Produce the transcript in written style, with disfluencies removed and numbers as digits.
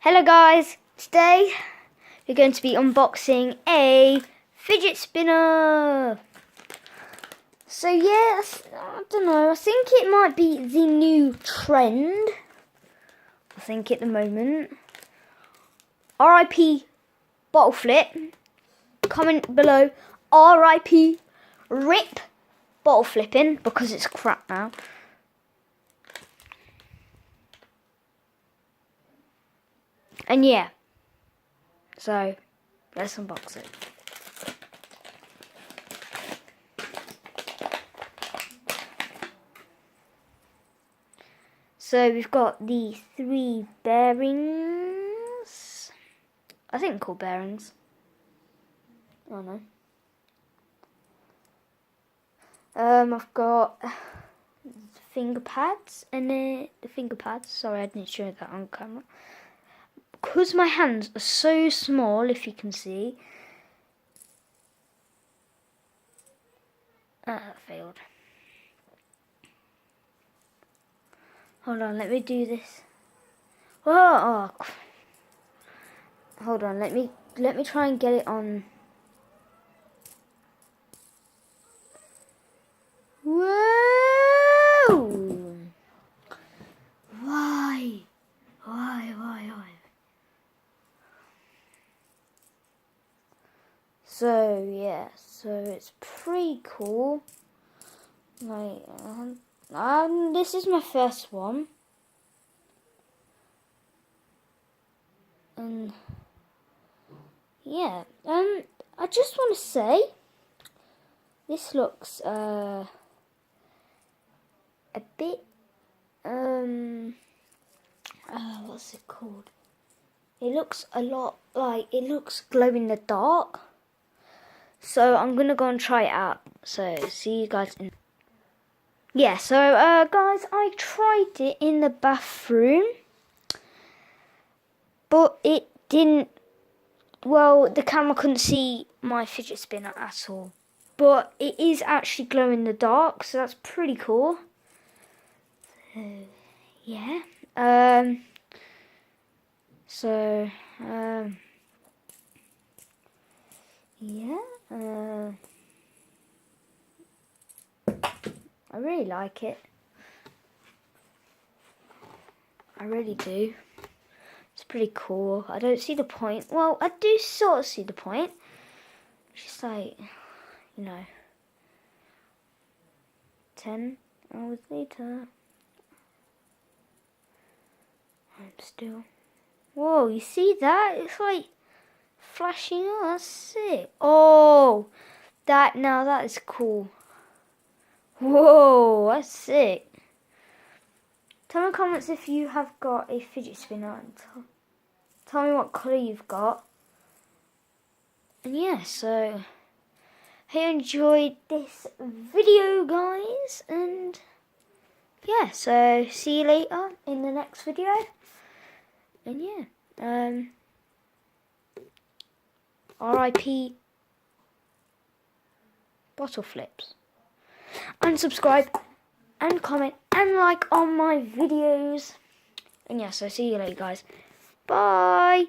Hello guys, today we're going to be unboxing a fidget spinner. So yeah, I don't know, I think it might be the new trend, I think at the moment. RIP bottle flip, comment below RIP rip bottle flipping because it's crap now. And yeah, so let's unbox it. So we've got the 3 bearings. I think they're called bearings. I don't know. I've got finger pads and the finger pads. Sorry, I didn't show that on camera. Because my hands are so small, if you can see. That failed. Hold on, let me do this. Oh, hold on, let me try and get it on. Whoa! Why? So yeah, so it's pretty cool. Like, this is my first one, and yeah, I just want to say this looks a bit what's it called? It looks a lot like it looks glow in the dark. So I'm gonna go and try it out. So see you guys in. Yeah, so guys, I tried it in the bathroom, but it didn't. Well, the camera couldn't see my fidget spinner at all. But it is actually glow in the dark, so that's pretty cool. So yeah. Yeah. I really like it. I really do. It's pretty cool. I don't see the point. Well, I do sort of see the point. Just like, 10 hours later. I'm still. Whoa, you see that? It's like flashing on. That's sick. Oh, now that is cool. Whoa, that's sick. Tell me in the comments if you have got a fidget spinner and tell me what colour you've got. And yeah, so hope you enjoyed this video, guys. And yeah, so see you later in the next video. And yeah, RIP bottle flips. And subscribe and comment and like on my videos. And yeah, so see you later, guys. Bye.